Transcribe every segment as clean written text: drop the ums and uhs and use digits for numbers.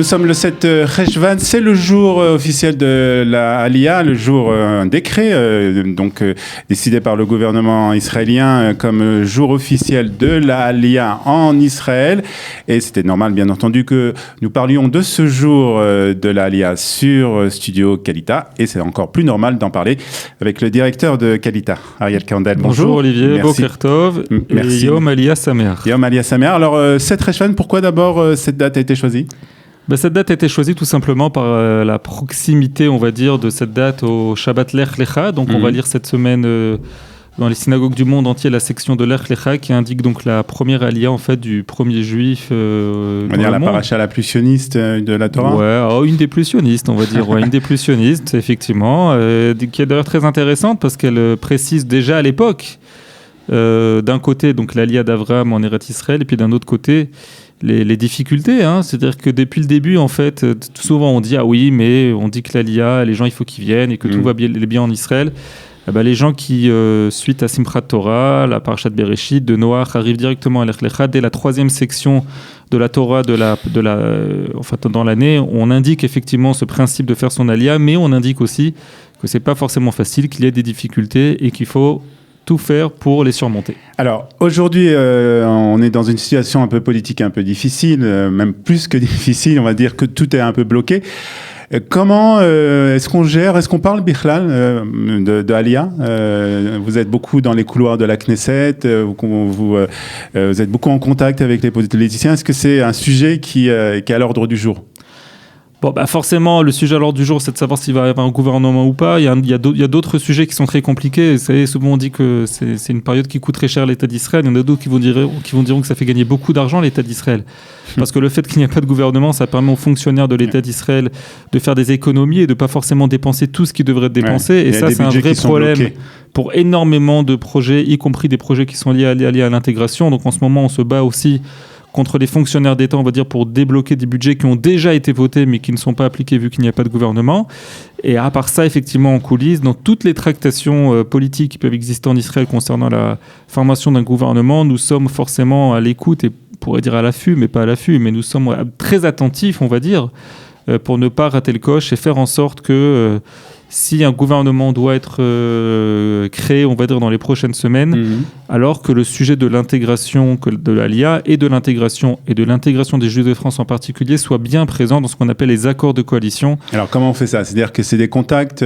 Nous sommes le 7 Cheshvan, c'est le jour officiel de la Aliyah, le jour, un décret décidé par le gouvernement israélien comme jour officiel de la Aliyah en Israël. Et c'était normal, bien entendu, que nous parlions de ce jour de la Aliyah sur Studio Kalita. Et c'est encore plus normal d'en parler avec le directeur de Kalita, Ariel Kandel. Bonjour Olivier, Boker Tov, merci. Et Yom Aliyah Sameach. Yom Aliyah Sameach. Alors, 7 Cheshvan, pourquoi d'abord cette date a été choisie ? Cette date a été choisie tout simplement par la proximité, on va dire, de cette date au Shabbat Lech Lecha. Donc on va lire cette semaine dans les synagogues du monde entier la section de Lech Lecha qui indique donc la première aliyah en fait du premier juif. On va dire la paracha la plus sioniste de la Torah. Ouais, une des plus sionistes, on va dire, une des plus sionistes effectivement, qui est d'ailleurs très intéressante parce qu'elle précise déjà à l'époque d'un côté donc l'aliyah d'Avraham en Eretz Israël et puis d'un autre côté les difficultés, c'est-à-dire que depuis le début, en fait, souvent on dit ah oui, mais on dit que l'Aliyah, les gens il faut qu'ils viennent et que tout va bien en Israël. Les gens qui, suite à Simchat Torah, la Parashat Bereshit de Noach, arrivent directement à Lech Lecha dès la 3e section de la Torah dans l'année. On indique effectivement ce principe de faire son Aliyah, mais on indique aussi que c'est pas forcément facile, qu'il y a des difficultés et qu'il faut tout faire pour les surmonter. Alors, aujourd'hui, on est dans une situation un peu politique, un peu difficile, même plus que difficile, on va dire que tout est un peu bloqué. Comment est-ce qu'on gère, est-ce qu'on parle Bichlal de Aliyah vous êtes beaucoup dans les couloirs de la Knesset, vous êtes beaucoup en contact avec les politiciens. Est-ce que c'est un sujet qui est à l'ordre du jour ? Forcément, le sujet à l'ordre du jour, c'est de savoir s'il va y avoir un gouvernement ou pas. Il y a d'autres sujets qui sont très compliqués. Vous savez, souvent on dit que c'est une période qui coûte très cher à l'État d'Israël. Il y en a d'autres qui vont dire que ça fait gagner beaucoup d'argent à l'État d'Israël. Parce que le fait qu'il n'y a pas de gouvernement, ça permet aux fonctionnaires de l'État d'Israël de faire des économies et de ne pas forcément dépenser tout ce qui devrait être dépensé. Et ça, c'est un vrai problème pour énormément de projets, y compris des projets qui sont liés à l'intégration. Donc en ce moment, on se bat aussi contre les fonctionnaires d'État, on va dire, pour débloquer des budgets qui ont déjà été votés mais qui ne sont pas appliqués vu qu'il n'y a pas de gouvernement. Et à part ça, effectivement, en coulisses, dans toutes les tractations politiques qui peuvent exister en Israël concernant la formation d'un gouvernement, nous sommes forcément à l'écoute et on pourrait dire à l'affût, mais pas à l'affût, mais nous sommes très attentifs, on va dire, pour ne pas rater le coche et faire en sorte que si un gouvernement doit être créé, on va dire, dans les prochaines semaines, alors que le sujet de l'intégration de l'Aliyah et de l'intégration des Juifs de France en particulier soit bien présent dans ce qu'on appelle les accords de coalition. Alors comment on fait ça ? C'est-à-dire que c'est des contacts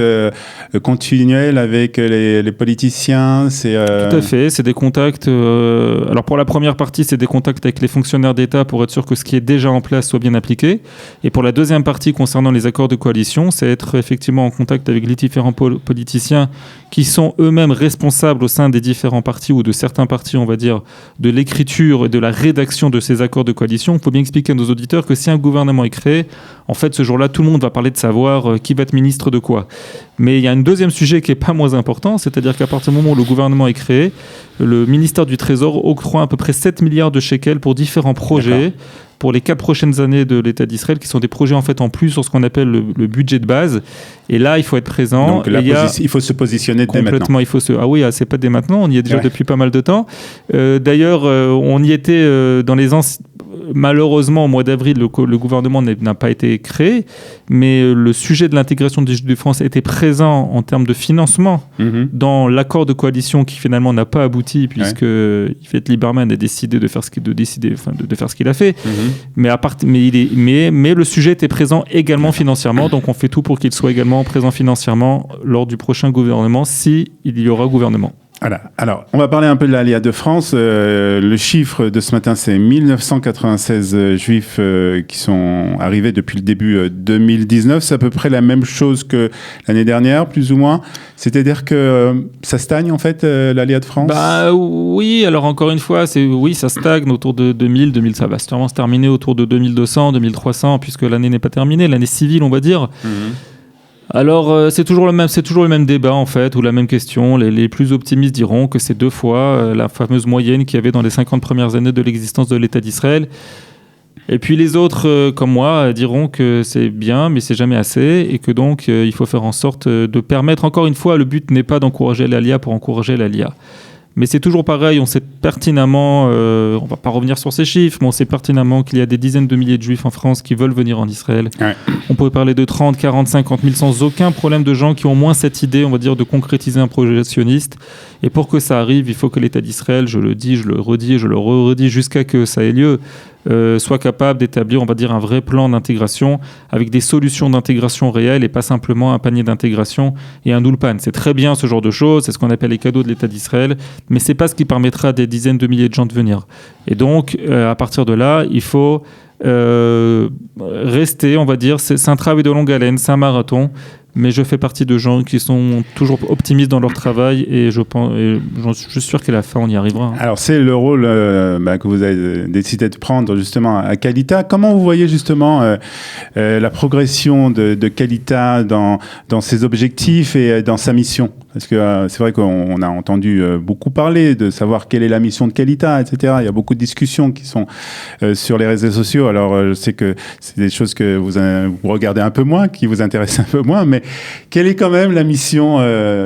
continuels avec les politiciens Tout à fait, c'est des contacts... alors pour la première partie, c'est des contacts avec les fonctionnaires d'État pour être sûr que ce qui est déjà en place soit bien appliqué. Et pour la deuxième partie concernant les accords de coalition, c'est être effectivement en contact avec les différents politiciens qui sont eux-mêmes responsables au sein des différents partis ou de certains partis, on va dire, de l'écriture et de la rédaction de ces accords de coalition. Il faut bien expliquer à nos auditeurs que si un gouvernement est créé, en fait, ce jour-là, tout le monde va parler de savoir qui va être ministre de quoi. Mais il y a un deuxième sujet qui n'est pas moins important, c'est-à-dire qu'à partir du moment où le gouvernement est créé, le ministère du Trésor octroie à peu près 7 milliards de shekels pour différents projets. D'accord. Pour les 4 prochaines années de l'État d'Israël, qui sont des projets en fait en plus sur ce qu'on appelle le budget de base. Et là, il faut être présent. Donc il faut se positionner dès maintenant. Ah oui, c'est pas dès maintenant, on y est déjà depuis pas mal de temps. D'ailleurs, on y était dans les malheureusement, au mois d'avril, le gouvernement n'a pas été créé, mais le sujet de l'intégration des Juifs de France était présent en termes de financement dans l'accord de coalition qui finalement n'a pas abouti puisque Yvette Lieberman a décidé de faire ce qu'il a fait. Mais le sujet était présent également financièrement, donc on fait tout pour qu'il soit également présent financièrement lors du prochain gouvernement, si il y aura gouvernement. Voilà. Alors, on va parler un peu de l'Aliyah de France. Le chiffre de ce matin, c'est 1996 juifs qui sont arrivés depuis le début 2019. C'est à peu près la même chose que l'année dernière, plus ou moins. C'est-à-dire que ça stagne, en fait, l'Aliyah de France ? Oui, alors encore une fois, ça stagne autour de 2000, ça va sûrement se terminer autour de 2200, 2300, puisque l'année n'est pas terminée, l'année civile, on va dire. Alors, c'est toujours le même débat, en fait, ou la même question. Les plus optimistes diront que c'est 2 fois la fameuse moyenne qu'il y avait dans les 50 premières années de l'existence de l'État d'Israël. Et puis les autres, comme moi, diront que c'est bien, mais c'est jamais assez, et que donc il faut faire en sorte de permettre, encore une fois, le but n'est pas d'encourager l'Aliyah pour encourager l'Aliyah. Mais c'est toujours pareil, on sait pertinemment, on va pas revenir sur ces chiffres, mais on sait pertinemment qu'il y a des dizaines de milliers de juifs en France qui veulent venir en Israël. Ouais. On pourrait parler de 30, 40, 50 000 sans aucun problème de gens qui ont au moins cette idée, on va dire, de concrétiser un projet sioniste. Et pour que ça arrive, il faut que l'État d'Israël, je le dis, je le redis et je le redis jusqu'à que ça ait lieu, soit capable d'établir, on va dire, un vrai plan d'intégration avec des solutions d'intégration réelles et pas simplement un panier d'intégration et un ulpan. C'est très bien ce genre de choses, c'est ce qu'on appelle les cadeaux de l'État d'Israël, mais c'est pas ce qui permettra à des dizaines de milliers de gens de venir. Et donc, à partir de là, il faut rester, on va dire, c'est un travail de longue haleine, c'est un marathon. Mais je fais partie de gens qui sont toujours optimistes dans leur travail et je suis sûr qu'à la fin, on y arrivera. Alors, c'est le rôle que vous avez décidé de prendre justement à Kalita. Comment vous voyez justement la progression de Kalita dans ses objectifs et dans sa mission ? Parce que c'est vrai qu'on a entendu beaucoup parler de savoir quelle est la mission de Kalita, etc. Il y a beaucoup de discussions qui sont sur les réseaux sociaux. Alors, je sais que c'est des choses que vous regardez un peu moins, qui vous intéressent un peu moins, mais quelle est quand même la mission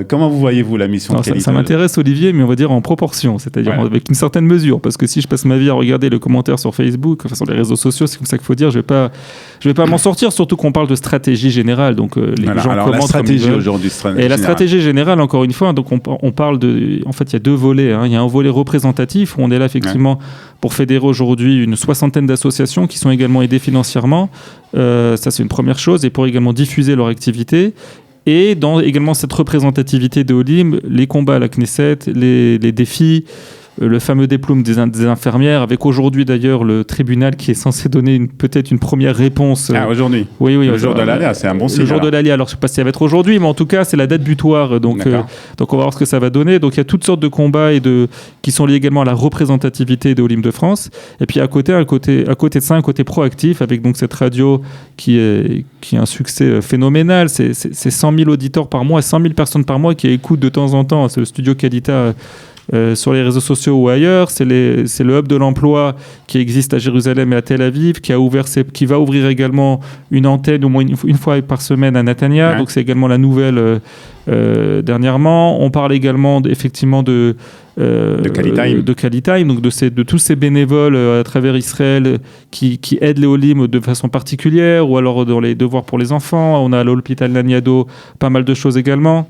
comment vous voyez-vous la mission de Kalita ? Ça m'intéresse, Olivier, mais on va dire en proportion, c'est-à-dire avec une certaine mesure. Parce que si je passe ma vie à regarder le commentaire sur Facebook, enfin sur les réseaux sociaux, c'est comme ça qu'il faut dire, je vais pas m'en sortir, surtout qu'on parle de stratégie générale. Donc, les gens alors la stratégie aujourd'hui, et la stratégie générale, encore une fois, donc on parle de... En fait, il y a deux volets. Il y a un volet représentatif, où on est là effectivement pour fédérer aujourd'hui une 60aine d'associations qui sont également aidées financièrement. Ça, c'est une première chose. Et pour également diffuser leur activité. Et dans également cette représentativité de Olim, les combats à la Knesset, les défis, le fameux diplôme des infirmières, avec aujourd'hui d'ailleurs le tribunal qui est censé donner peut-être une première réponse. Aujourd'hui. Oui, le jour de l'ALIA, c'est un bon signe. Le jour de l'ALIA, alors je ne sais pas si ça va être aujourd'hui, mais en tout cas c'est la date butoir, donc on va voir ce que ça va donner. Donc il y a toutes sortes de combats qui sont liés également à la représentativité de Olim de France. Et puis à côté de ça, un côté proactif avec donc cette radio qui a un succès phénoménal. C'est 100 000 auditeurs par mois, 100 000 personnes par mois qui écoutent de temps en temps ce studio Kalita. Sur les réseaux sociaux ou ailleurs, c'est le hub de l'emploi qui existe à Jérusalem et à Tel Aviv, qui va ouvrir également une antenne au moins une fois par semaine à Netanya. Donc c'est également la nouvelle dernièrement. On parle également effectivement de Kalitime, donc de tous ces bénévoles à travers Israël qui aident les Olim de façon particulière, ou alors dans les devoirs pour les enfants. On a à l'hôpital Laniado pas mal de choses également.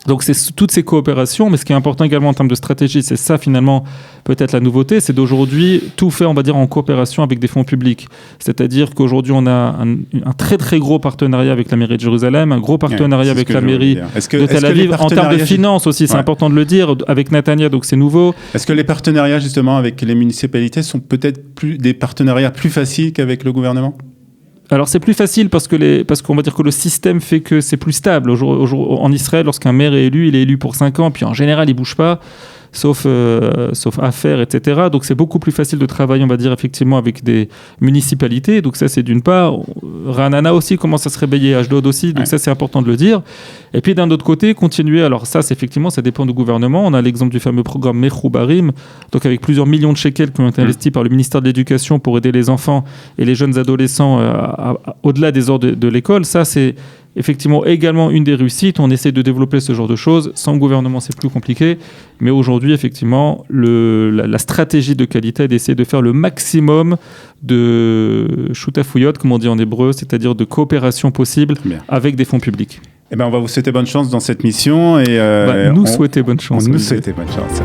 Donc c'est toutes ces coopérations, mais ce qui est important également en termes de stratégie, c'est ça finalement peut-être la nouveauté, c'est d'aujourd'hui tout faire, on va dire, en coopération avec des fonds publics. C'est-à-dire qu'aujourd'hui on a un très très gros partenariat avec la mairie de Jérusalem, un gros partenariat avec la mairie de Tel Aviv, en termes de finances aussi, c'est important de le dire, avec Netanya, donc c'est nouveau. Est-ce que les partenariats justement avec les municipalités sont peut-être des partenariats plus faciles qu'avec le gouvernement ? Alors c'est plus facile parce qu'on va dire que le système fait que c'est plus stable. En Israël, lorsqu'un maire est élu, il est élu pour 5 ans, puis en général il bouge pas, sauf affaires, etc. Donc c'est beaucoup plus facile de travailler, on va dire, effectivement avec des municipalités. Donc ça c'est d'une part. Ra'anana aussi commence à se réveiller, Ashdod aussi, donc ça c'est important de le dire. Et puis d'un autre côté, continuer, alors ça c'est effectivement, ça dépend du gouvernement. On a l'exemple du fameux programme Mechoubarim, donc avec plusieurs millions de shekels qui ont été investis par le ministère de l'Éducation pour aider les enfants et les jeunes adolescents au-delà des heures de l'école. Ça c'est effectivement également une des réussites. On essaie de développer ce genre de choses. Sans le gouvernement, c'est plus compliqué. Mais aujourd'hui, effectivement, la stratégie de Kalita est d'essayer de faire le maximum de shutafuyot, comme on dit en hébreu, c'est-à-dire de coopération possible avec des fonds publics. On va vous souhaiter bonne chance dans cette mission. Et nous souhaiter bonne chance. Nous souhaiter bonne chance.